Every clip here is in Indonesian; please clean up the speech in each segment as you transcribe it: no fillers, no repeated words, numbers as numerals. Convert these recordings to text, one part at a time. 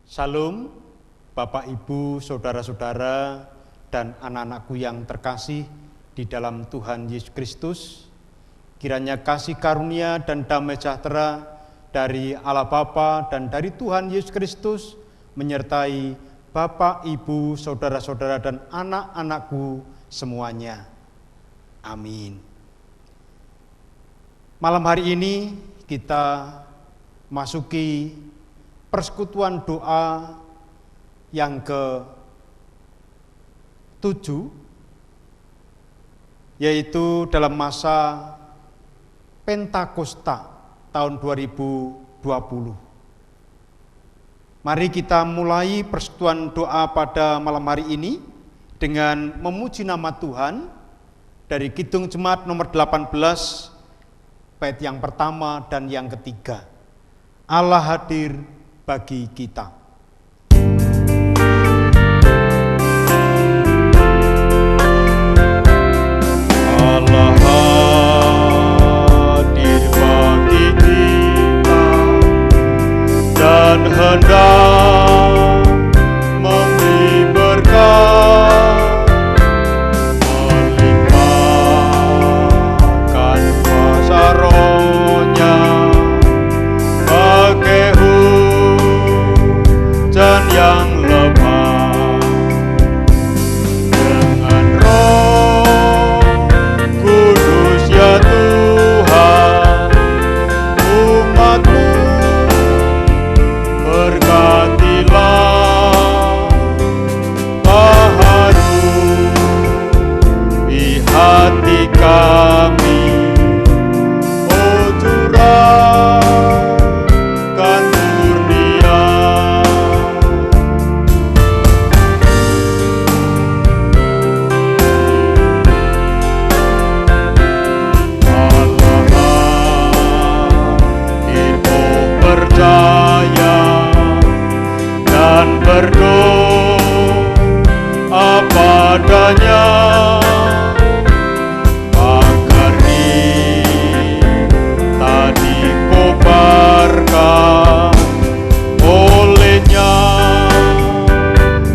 Salam, Bapak, Ibu, saudara-saudara, dan anak-anakku yang terkasih di dalam Tuhan Yesus Kristus. Kiranya kasih karunia dan damai sejahtera dari Allah Bapa dan dari Tuhan Yesus Kristus menyertai Bapak, Ibu, saudara-saudara, dan anak-anakku semuanya. Amin. Malam hari ini kita masuki persekutuan doa yang ke-7, yaitu dalam masa Pentakosta tahun 2020. Mari kita mulai persekutuan doa pada malam hari ini dengan memuji nama Tuhan dari Kidung Jemaat nomor 18, bait yang pertama dan yang ketiga. Allah hadir bagi kita. Allah hadir bagi kita dan hendak memberi berkat, melimpahkan kuasa Roh-Nya bagai hujan yang lebat, dengan Roh Kudus ya Tuhan, umat-Mu berkatilah, baharu di hati kami, oh curahkan murnia. Allah hadir, oh percaya dan berdoa padanya, agar kita dikobarkan olehnya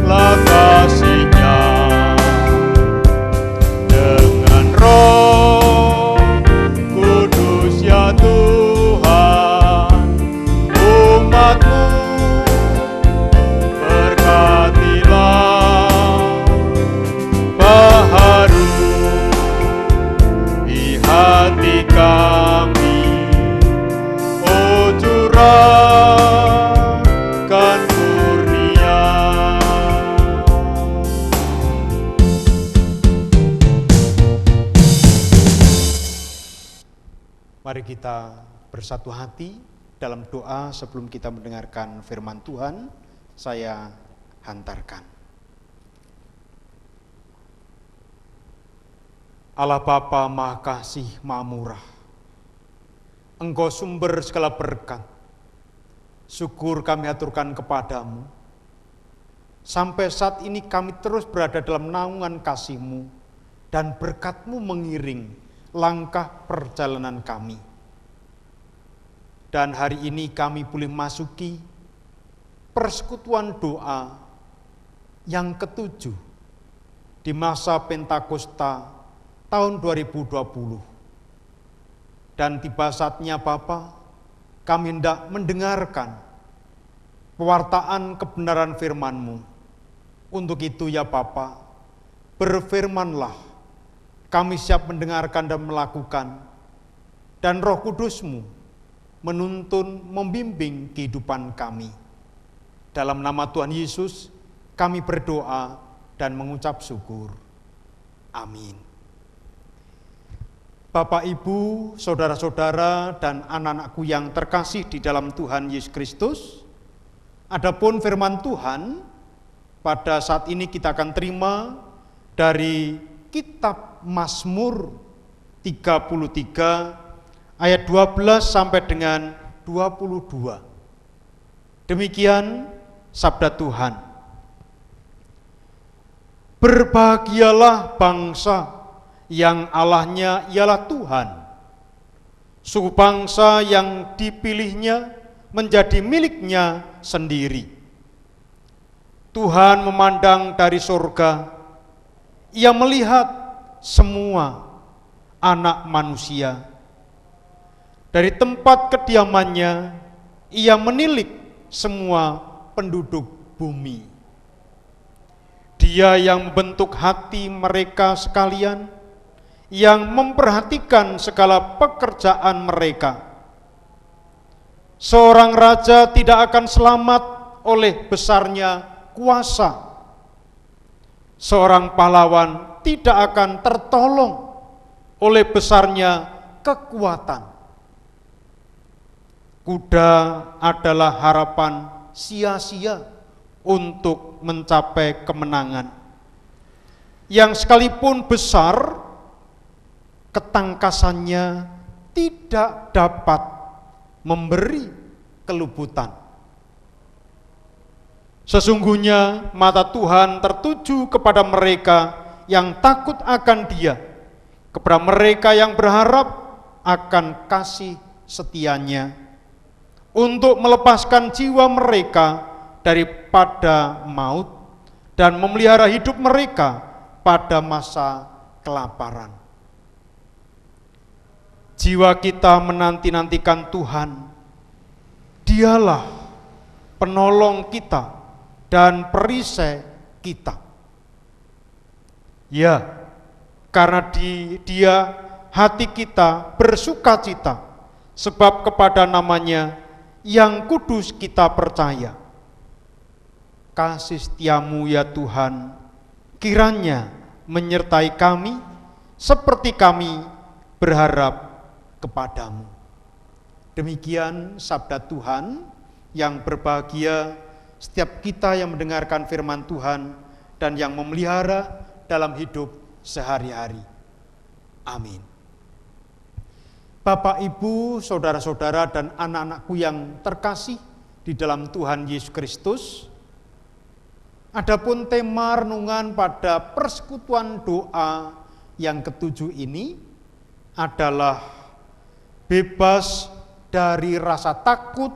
lah kasih-Nya, dengan Roh Kudus ya Tuhan, umat-Mu berkatilah, baharu di hati kami, oh curahkan murnia. Mari kita bersatu hati dalam doa sebelum kita mendengarkan firman Tuhan. Saya hantarkan. Allah Bapa Maha Kasih, Maha Murah, Engkau sumber segala berkat. Syukur kami aturkan kepadamu. Sampai saat ini kami terus berada dalam naungan kasih-Mu, dan berkat-Mu mengiring langkah perjalanan kami. Dan hari ini kami boleh masuki persekutuan doa yang ke-7 di masa Pentakosta tahun 2020. Dan tiba saatnya Bapa, kami hendak mendengarkan pewartaan kebenaran firman-Mu. Untuk itu ya Bapa, berfirmanlah, kami siap mendengarkan dan melakukan, dan Roh Kudus-Mu menuntun, membimbing kehidupan kami. Dalam nama Tuhan Yesus, kami berdoa dan mengucap syukur. Amin. Bapak, Ibu, saudara-saudara, dan anak-anakku yang terkasih di dalam Tuhan Yesus Kristus, adapun firman Tuhan, pada saat ini kita akan terima dari Kitab Mazmur 33 ayat 12 sampai dengan 22. Demikian sabda Tuhan. Berbahagialah bangsa yang Allahnya ialah Tuhan, suku bangsa yang dipilihnya menjadi miliknya sendiri. Tuhan memandang dari surga, Ia melihat semua anak manusia. Dari tempat kediamannya, Ia menilik semua penduduk bumi. Dia yang membentuk hati mereka sekalian, yang memperhatikan segala pekerjaan mereka. Seorang raja tidak akan selamat oleh besarnya kuasa. Seorang pahlawan tidak akan tertolong oleh besarnya kekuatan. Kuda adalah harapan sia-sia untuk mencapai kemenangan. Yang sekalipun besar, ketangkasannya tidak dapat memberi keluputan. Sesungguhnya mata Tuhan tertuju kepada mereka yang takut akan Dia, kepada mereka yang berharap akan kasih setianya, untuk melepaskan jiwa mereka daripada maut dan memelihara hidup mereka pada masa kelaparan. Jiwa kita menanti-nantikan Tuhan. Dialah penolong kita dan perisai kita. Ya, karena Dia hati kita bersukacita, sebab kepada namanya yang kudus kita percaya. Kasih setiamu ya Tuhan, kiranya menyertai kami seperti kami berharap kepadamu. Demikian sabda Tuhan. Yang berbahagia setiap kita yang mendengarkan firman Tuhan dan yang memelihara dalam hidup sehari-hari. Amin. Bapak, Ibu, saudara-saudara dan anak-anakku yang terkasih di dalam Tuhan Yesus Kristus, adapun tema renungan pada persekutuan doa yang ketujuh ini adalah bebas dari rasa takut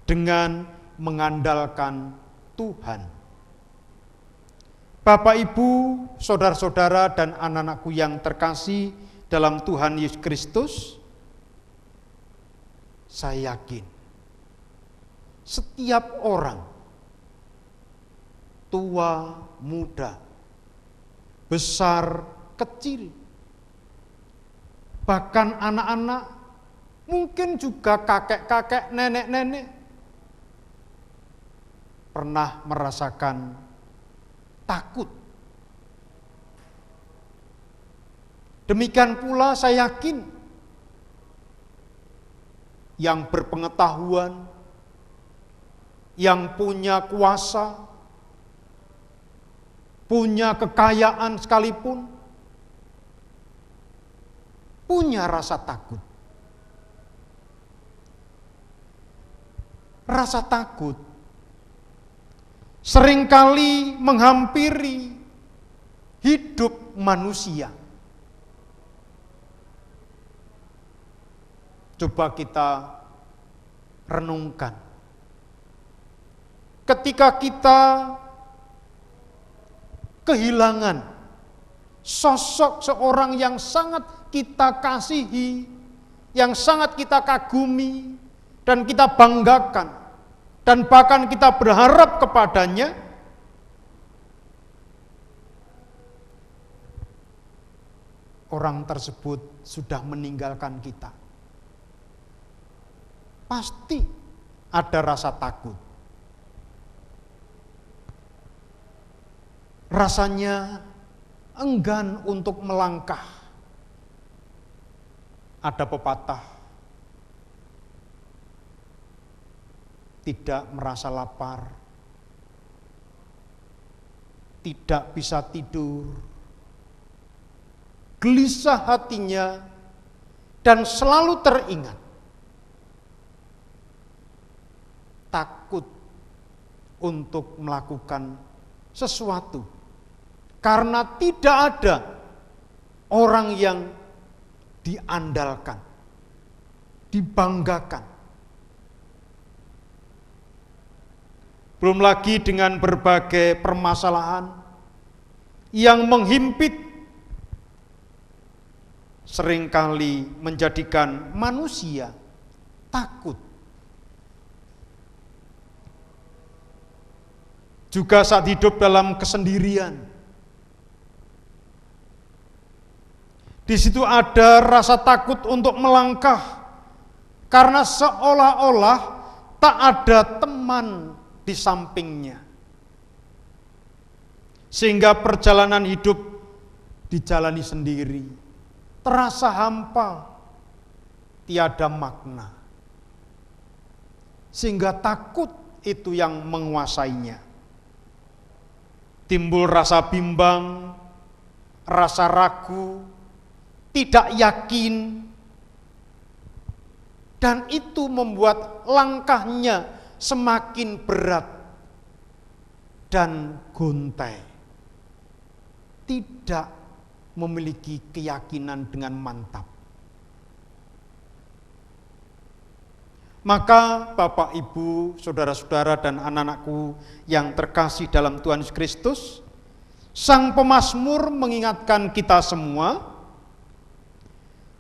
dengan mengandalkan Tuhan. Bapak, Ibu, saudara-saudara dan anak-anakku yang terkasih dalam Tuhan Yesus Kristus, saya yakin setiap orang, tua, muda, besar, kecil, bahkan anak-anak, mungkin juga kakek-kakek, nenek-nenek, pernah merasakan takut. Demikian pula saya yakin yang berpengetahuan, yang punya kuasa, punya kekayaan sekalipun, punya rasa takut. Rasa takut seringkali menghampiri hidup manusia. Coba kita renungkan. Ketika kita kehilangan sosok seorang yang sangat kita kasihi, yang sangat kita kagumi, dan kita banggakan, dan bahkan kita berharap kepadanya, orang tersebut sudah meninggalkan kita. Pasti ada rasa takut. Rasanya enggan untuk melangkah. Ada pepatah, tidak merasa lapar, tidak bisa tidur, gelisah hatinya, dan selalu teringat takut untuk melakukan sesuatu karena tidak ada orang yang diandalkan, dibanggakan. belum lagi dengan berbagai permasalahan yang menghimpit, seringkali menjadikan manusia takut. Juga saat hidup dalam kesendirian, di situ ada rasa takut untuk melangkah, karena seolah-olah tak ada teman di sampingnya. Sehingga perjalanan hidup dijalani sendiri, terasa hampa, tiada makna. Sehingga takut itu yang menguasainya. Timbul rasa bimbang, rasa ragu, tidak yakin, dan itu membuat langkahnya semakin berat dan gontai. Tidak memiliki keyakinan dengan mantap. Maka Bapak, Ibu, saudara-saudara dan anak-anakku yang terkasih dalam Tuhan Yesus Kristus, Sang Pemazmur mengingatkan kita semua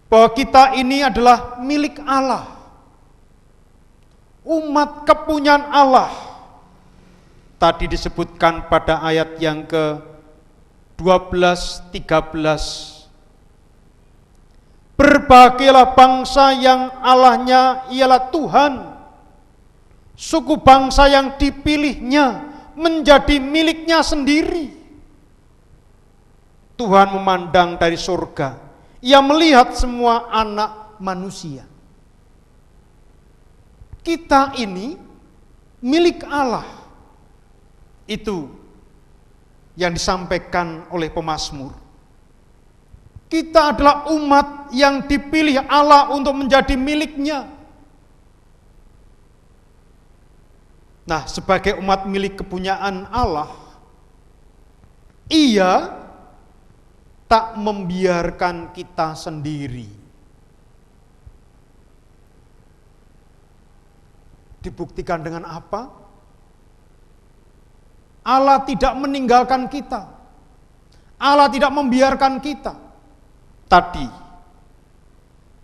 bahwa kita ini adalah milik Allah, umat kepunyaan Allah. Tadi disebutkan pada ayat yang ke-12, 13. Berbahagialah bangsa yang Allahnya ialah Tuhan, suku bangsa yang dipilihnya menjadi miliknya sendiri. Tuhan memandang dari surga, Ia melihat semua anak manusia. Kita ini milik Allah. Itu yang disampaikan oleh pemazmur. Kita adalah umat yang dipilih Allah untuk menjadi miliknya. Nah, sebagai umat milik kepunyaan Allah, Ia tak membiarkan kita sendiri. Dibuktikan dengan apa? Allah tidak meninggalkan kita. Allah tidak membiarkan kita. Tadi,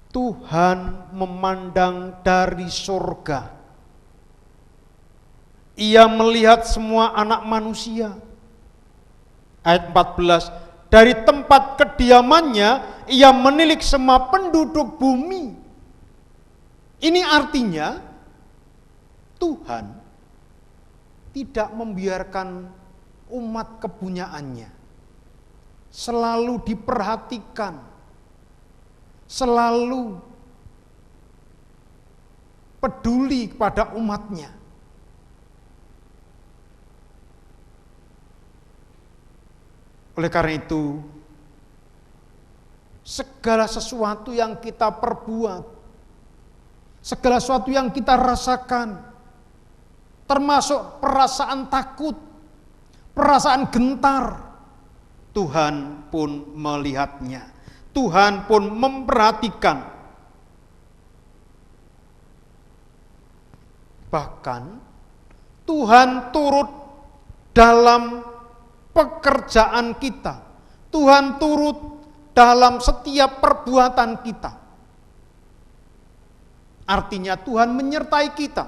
Tuhan memandang dari surga. Ia melihat semua anak manusia. Ayat 14, dari tempat kediamannya, Ia menilik semua penduduk bumi. Ini artinya, Tuhan tidak membiarkan umat kepunyaannya selalu diperhatikan, selalu peduli kepada umatnya. Oleh karena itu, segala sesuatu yang kita perbuat, segala sesuatu yang kita rasakan, termasuk perasaan takut, perasaan gentar, Tuhan pun melihatnya. Tuhan pun memperhatikan. Bahkan Tuhan turut dalam pekerjaan kita. Tuhan turut dalam setiap perbuatan kita. Artinya Tuhan menyertai kita.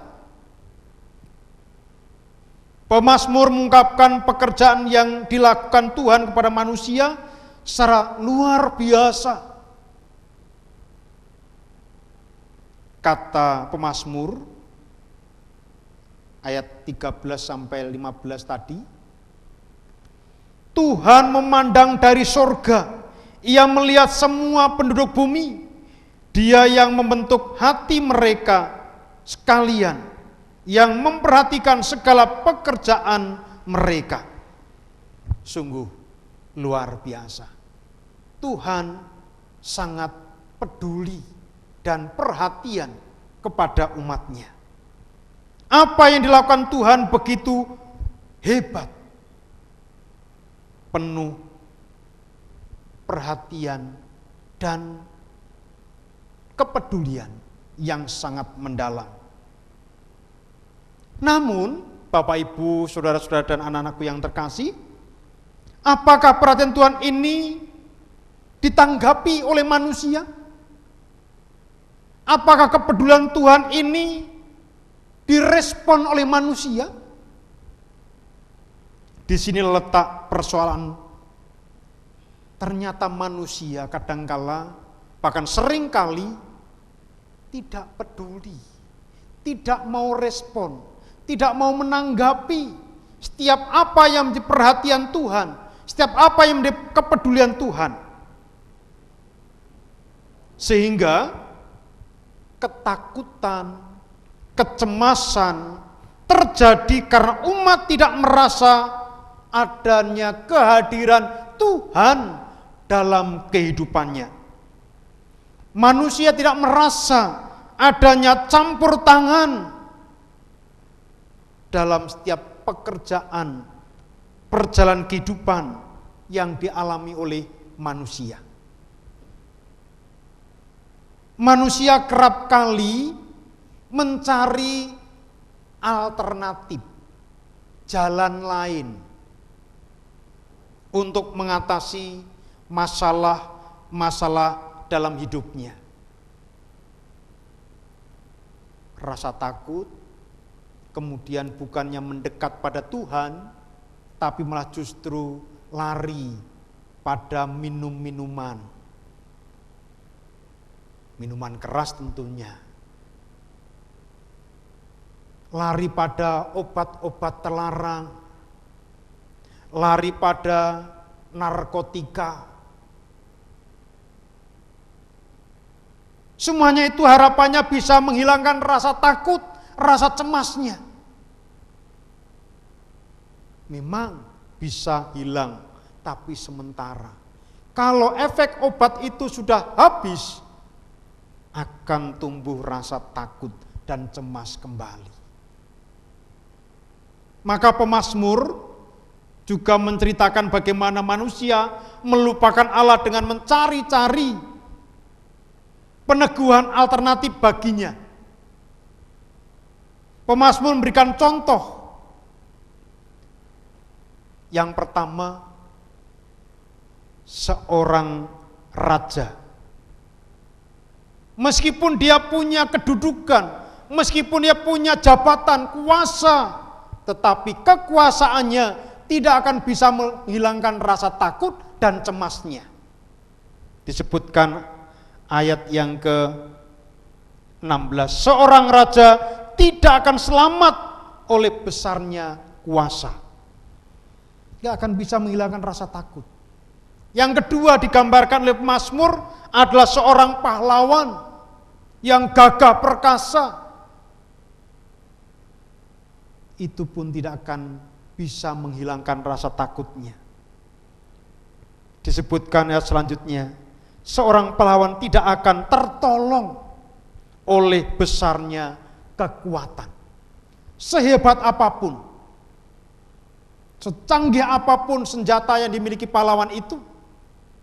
Pemazmur mengungkapkan pekerjaan yang dilakukan Tuhan kepada manusia secara luar biasa. Kata pemazmur ayat 13 sampai 15 tadi, Tuhan memandang dari surga, Ia melihat semua penduduk bumi, Dia yang membentuk hati mereka sekalian, yang memperhatikan segala pekerjaan mereka. Sungguh luar biasa. Tuhan sangat peduli dan perhatian kepada umatnya. Apa yang dilakukan Tuhan begitu hebat, penuh perhatian dan kepedulian yang sangat mendalam. Namun, Bapak, Ibu, saudara-saudara dan anak-anakku yang terkasih, apakah perhatian Tuhan ini ditanggapi oleh manusia? Apakah kepedulian Tuhan ini direspon oleh manusia? Di sini letak persoalan. Ternyata manusia kadangkala, bahkan seringkali tidak peduli, tidak mau respon, tidak mau menanggapi setiap apa yang menjadi perhatian Tuhan, setiap apa yang menjadi kepedulian Tuhan. Sehingga ketakutan, kecemasan terjadi karena umat tidak merasa adanya kehadiran Tuhan dalam kehidupannya. Manusia tidak merasa adanya campur tangan dalam setiap pekerjaan, perjalanan kehidupan yang dialami oleh manusia. Manusia kerap kali mencari alternatif, jalan lain untuk mengatasi masalah-masalah dalam hidupnya. Rasa takut, kemudian bukannya mendekat pada Tuhan, tapi malah justru lari pada minuman keras tentunya. Lari pada obat-obat terlarang, lari pada narkotika. Semuanya itu harapannya bisa menghilangkan rasa takut, rasa cemasnya. Memang bisa hilang, tapi sementara. Kalau efek obat itu sudah habis, akan tumbuh rasa takut dan cemas kembali. Maka pemazmur juga menceritakan bagaimana manusia melupakan Allah dengan mencari-cari peneguhan alternatif baginya. Pemazmur memberikan contoh. Yang pertama, seorang raja. Meskipun dia punya kedudukan, meskipun dia punya jabatan, kuasa, tetapi kekuasaannya tidak akan bisa menghilangkan rasa takut dan cemasnya. Disebutkan ayat yang ke-16, seorang raja tidak akan selamat oleh besarnya kuasa. Tidak akan bisa menghilangkan rasa takut. Yang kedua digambarkan oleh pemazmur adalah seorang pahlawan yang gagah perkasa. Itu pun tidak akan bisa menghilangkan rasa takutnya. Disebutkan ayat selanjutnya, seorang pahlawan tidak akan tertolong oleh besarnya kekuatan. Sehebat apapun, secanggih apapun senjata yang dimiliki pahlawan itu,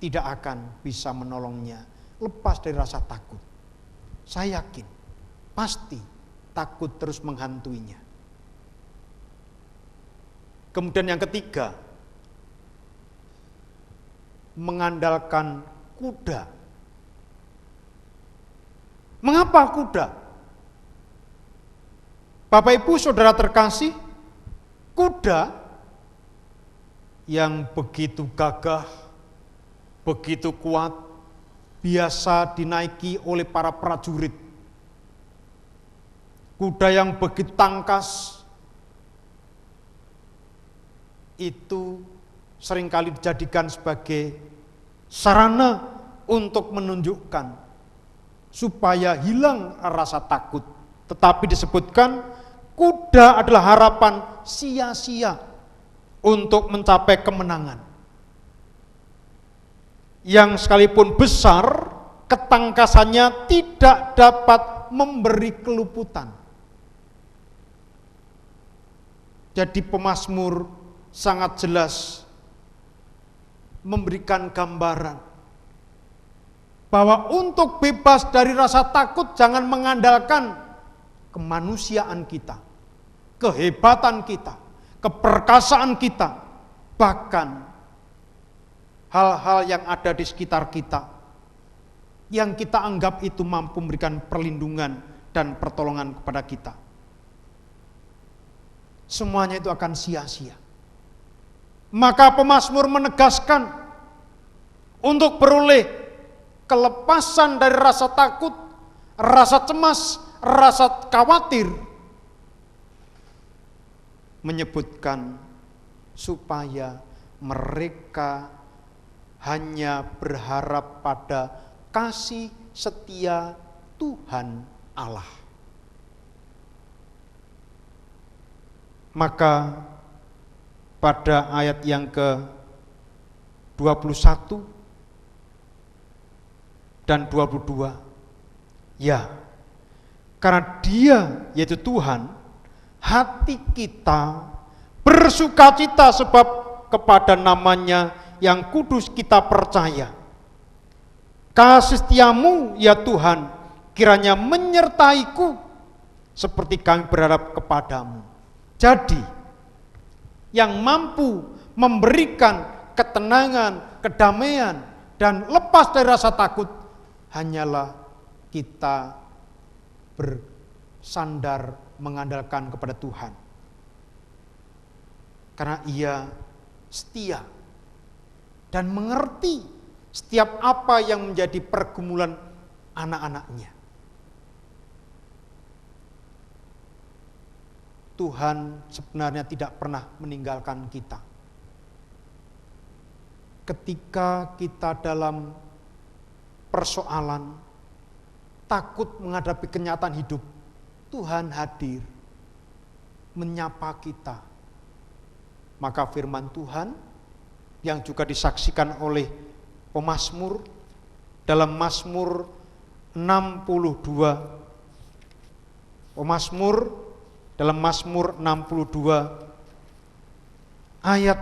tidak akan bisa menolongnya lepas dari rasa takut. Saya yakin, pasti takut terus menghantuinya. Kemudian yang ketiga, mengandalkan kuda. Mengapa kuda? Bapak Ibu Saudara terkasih, kuda yang begitu gagah, begitu kuat, biasa dinaiki oleh para prajurit. Kuda yang begitu tangkas, itu seringkali dijadikan sebagai sarana untuk menunjukkan supaya hilang rasa takut. Tetapi disebutkan kuda adalah harapan sia-sia untuk mencapai kemenangan. Yang sekalipun besar, ketangkasannya tidak dapat memberi keluputan. Jadi pemazmur sangat jelas memberikan gambaran bahwa untuk bebas dari rasa takut jangan mengandalkan kemanusiaan kita. kehebatan kita, keperkasaan kita, bahkan hal-hal yang ada di sekitar kita yang kita anggap itu mampu memberikan perlindungan dan pertolongan kepada kita. Semuanya itu akan sia-sia. Maka pemazmur menegaskan untuk beroleh kelepasan dari rasa takut, rasa cemas, rasa khawatir, menyebutkan supaya mereka hanya berharap pada kasih setia Tuhan Allah. Maka pada ayat yang ke-21 dan 22, ya, karena Dia, yaitu Tuhan, hati kita bersukacita sebab kepada namanya yang kudus kita percaya. Kasih setiamu, ya Tuhan, kiranya menyertaiku seperti kami berharap kepadamu. Jadi, yang mampu memberikan ketenangan, kedamaian, dan lepas dari rasa takut hanyalah kita bersandar mengandalkan kepada Tuhan. Karena Ia setia dan mengerti setiap apa yang menjadi pergumulan anak-anaknya. Tuhan sebenarnya tidak pernah meninggalkan kita. Ketika kita dalam persoalan, takut menghadapi kenyataan hidup, Tuhan hadir, menyapa kita. Maka firman Tuhan yang juga disaksikan oleh pemazmur dalam Mazmur 62. Pemazmur dalam Mazmur 62 ayat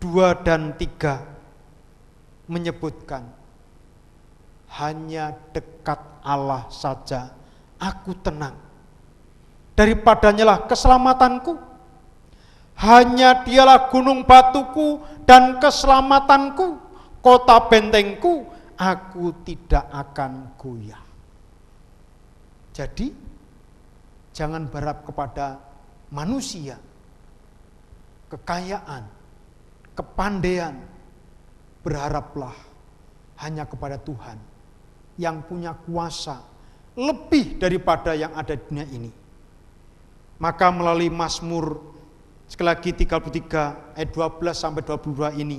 2 dan 3 menyebutkan, hanya dekat Allah saja aku tenang, daripadanya lah keselamatanku. Hanya Dialah gunung batuku dan keselamatanku, kota bentengku, aku tidak akan goyah. Jadi, jangan berharap kepada manusia, kekayaan, kepandaian. Berharaplah hanya kepada Tuhan yang punya kuasa lebih daripada yang ada di dunia ini. Maka melalui Mazmur sekali lagi 33 ayat 12 sampai 22 ini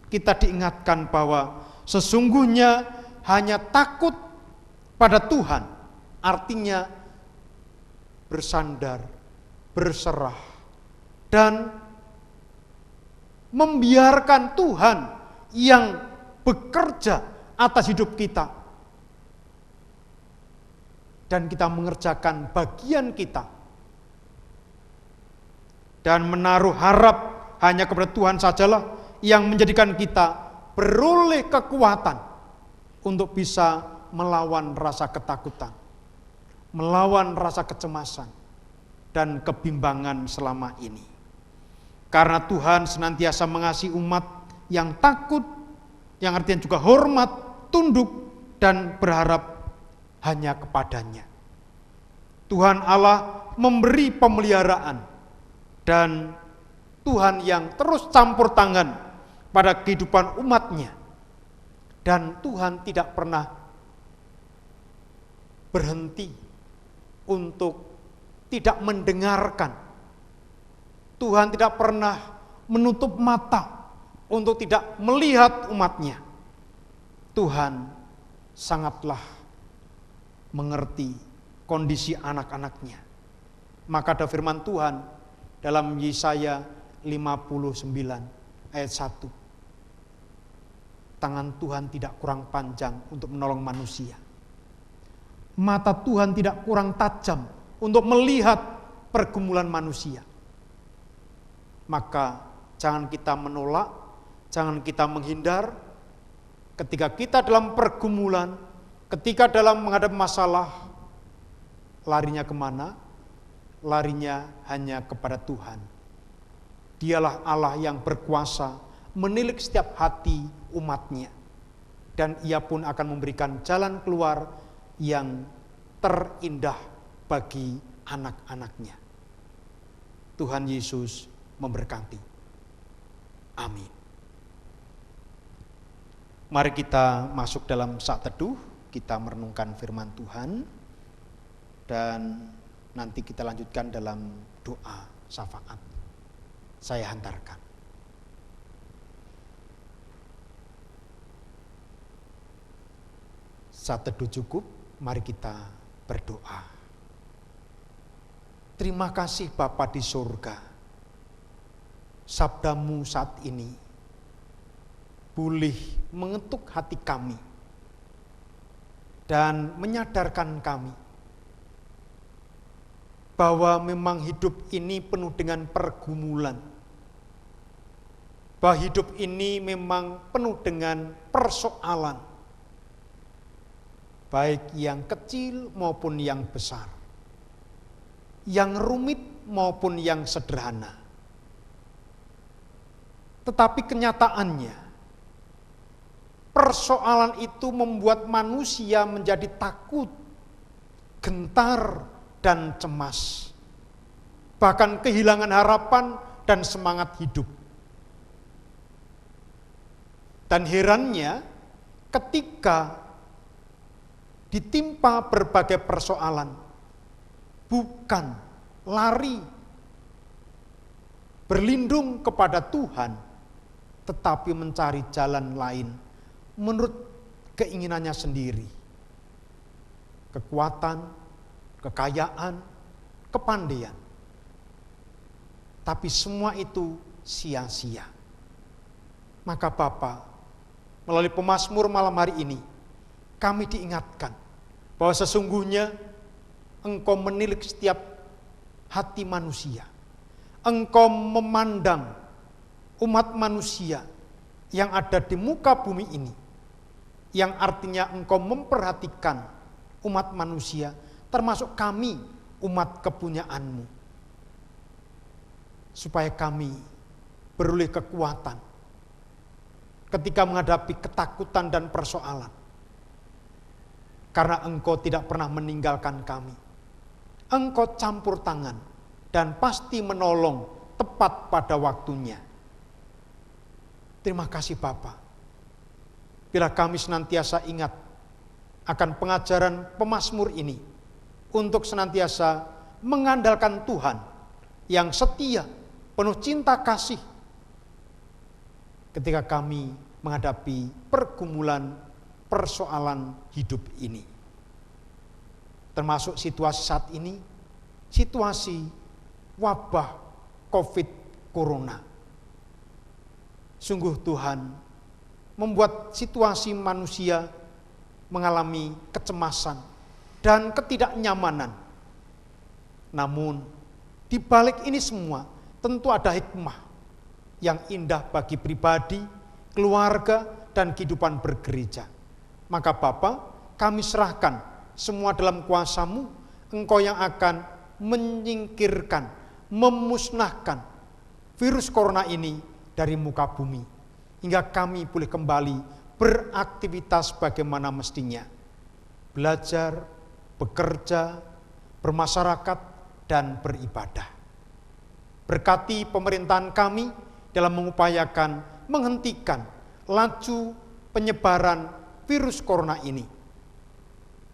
kita diingatkan bahwa sesungguhnya hanya takut pada Tuhan artinya bersandar, berserah, dan membiarkan Tuhan yang bekerja atas hidup kita. Dan kita mengerjakan bagian kita. Dan menaruh harap hanya kepada Tuhan sajalah yang menjadikan kita beroleh kekuatan untuk bisa melawan rasa ketakutan, melawan rasa kecemasan dan kebimbangan selama ini. Karena Tuhan senantiasa mengasihi umat yang takut, yang artinya juga hormat, tunduk, dan berharap hanya kepadanya. Tuhan Allah memberi pemeliharaan, dan Tuhan yang terus campur tangan pada kehidupan umatnya. Dan Tuhan tidak pernah berhenti untuk tidak mendengarkan. Tuhan tidak pernah menutup mata untuk tidak melihat umatnya. Tuhan sangatlah mengerti kondisi anak-anaknya. Maka ada firman Tuhan dalam Yesaya 59 ayat 1. Tangan Tuhan tidak kurang panjang untuk menolong manusia. Mata Tuhan tidak kurang tajam untuk melihat pergumulan manusia. Maka jangan kita menolak, jangan kita menghindar. Ketika kita dalam pergumulan, ketika dalam menghadapi masalah, larinya kemana? larinya hanya kepada Tuhan. Dialah Allah yang berkuasa menilik setiap hati umatnya. Dan ia pun akan memberikan jalan keluar yang terindah bagi anak-anaknya. Tuhan Yesus memberkati. Amin. Mari kita masuk dalam saat teduh, kita merenungkan firman Tuhan, dan nanti kita lanjutkan dalam doa syafaat. Saya hantarkan. Saat teduh cukup, mari kita berdoa. Terima kasih Bapa di surga. Sabdamu saat ini boleh mengetuk hati kami dan menyadarkan kami bahwa memang hidup ini penuh dengan pergumulan. Bahwa hidup ini memang penuh dengan persoalan, baik yang kecil maupun yang besar, yang rumit maupun yang sederhana. Tetapi kenyataannya, persoalan itu membuat manusia menjadi takut, gentar, dan cemas. Bahkan kehilangan harapan dan semangat hidup. Dan herannya, ketika ditimpa berbagai persoalan, bukan lari berlindung kepada Tuhan, tetapi mencari jalan lain menurut keinginannya sendiri. Kekuatan, kekayaan, kepandaian. Tapi semua itu sia-sia. Maka Bapa, melalui pemazmur malam hari ini, kami diingatkan bahwa sesungguhnya Engkau menilik setiap hati manusia. Engkau memandang umat manusia yang ada di muka bumi ini, yang artinya Engkau memperhatikan umat manusia, termasuk kami, umat kepunyaan-Mu, supaya kami beroleh kekuatan ketika menghadapi ketakutan dan persoalan. Karena Engkau tidak pernah meninggalkan kami. Engkau campur tangan dan pasti menolong tepat pada waktunya. Terima kasih Bapa. Bila kami senantiasa ingat akan pengajaran pemazmur ini, untuk senantiasa mengandalkan Tuhan yang setia, penuh cinta kasih, ketika kami menghadapi pergumulan persoalan hidup ini. Termasuk situasi saat ini, situasi wabah COVID Corona. Sungguh Tuhan membuat situasi manusia mengalami kecemasan dan ketidaknyamanan. Namun di balik ini semua tentu ada hikmah yang indah bagi pribadi, keluarga, dan kehidupan bergereja. Maka Bapa, kami serahkan semua dalam kuasa-Mu. Engkau yang akan menyingkirkan, memusnahkan virus corona ini dari muka bumi, hingga kami boleh kembali beraktivitas bagaimana mestinya. Belajar, bekerja, bermasyarakat, dan beribadah. Berkati pemerintahan kami dalam mengupayakan menghentikan laju penyebaran virus corona ini.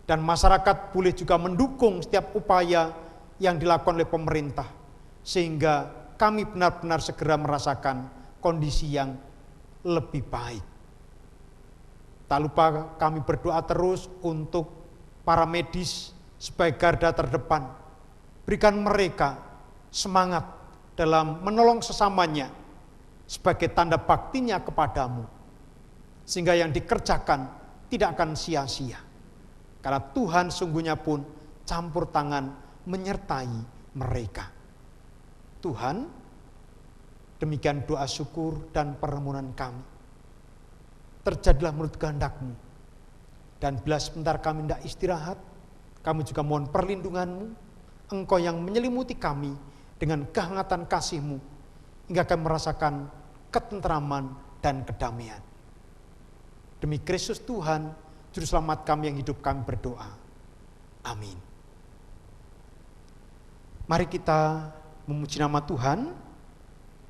Dan masyarakat boleh juga mendukung setiap upaya yang dilakukan oleh pemerintah, sehingga kami benar-benar segera merasakan kondisi yang lebih baik. Tak lupa kami berdoa terus untuk para medis sebagai garda terdepan. Berikan mereka semangat dalam menolong sesamanya sebagai tanda baktinya kepadamu, sehingga yang dikerjakan tidak akan sia-sia. Karena Tuhan sungguhnya pun campur tangan menyertai mereka. Tuhan, demikian doa syukur dan permohonan kami. Terjadilah menurut kehendak-Mu. Dan bila sebentar kami tidak istirahat, kami juga mohon perlindungan-Mu. Engkau yang menyelimuti kami dengan kehangatan kasih-Mu, hingga kami merasakan ketentraman dan kedamaian. Demi Kristus Tuhan, Juru Selamat kami yang hidup, kami berdoa. Amin. Mari kita memuji nama Tuhan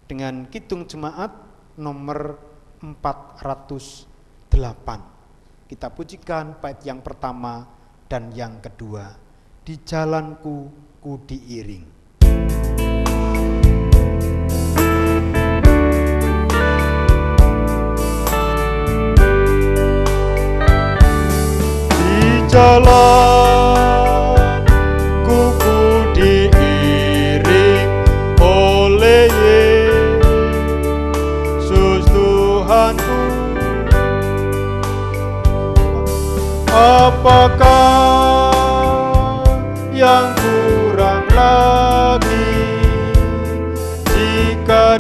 dengan Kidung Jemaat nomor 408. Kita pujikan bait yang pertama dan yang kedua. Di jalanku ku diiring. Di jalanku ku diiring oleh Yesus Tuhanku. Apakah yang kurang lagi jika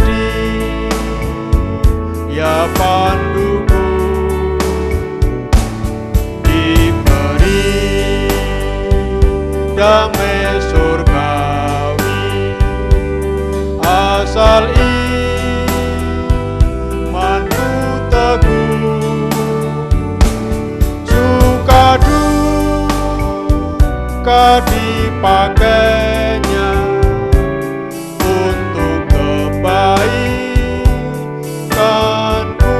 Dia panduku, diberi damai surgawi asal imanku teguh, suka duka dipakainya untuk kebaikanku,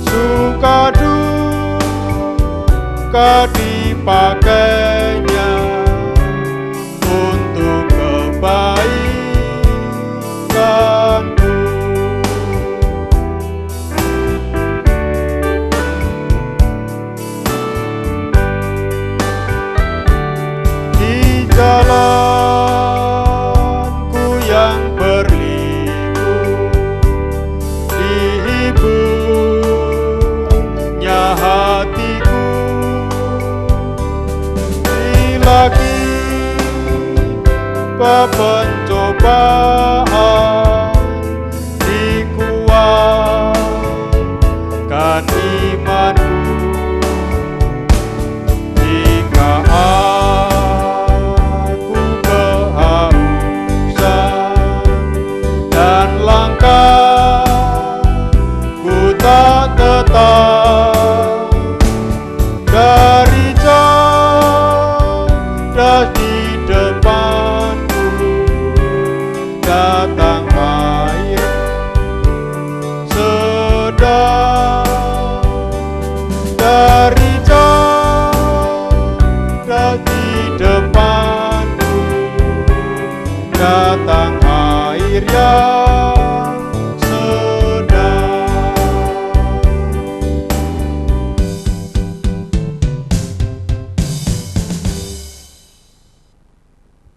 suka duka dipakainya untuk kebaikanku. Jalanku yang berliku, dihiburnya hatiku. Bila kita pencobaan, dikuatkan imanku. Jika langkahku tak tetap, dari cerdas di depanku datang air sedang, dari cerdas di depanku datang air yang sedang.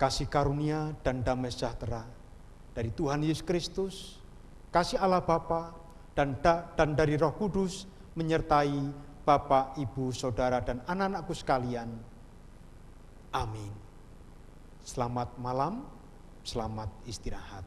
Kasih karunia dan damai sejahtera dari Tuhan Yesus Kristus, kasih Allah Bapa dan dari Roh Kudus menyertai Bapak, Ibu, Saudara, dan anak-anakku sekalian. Amin. Selamat malam, selamat istirahat.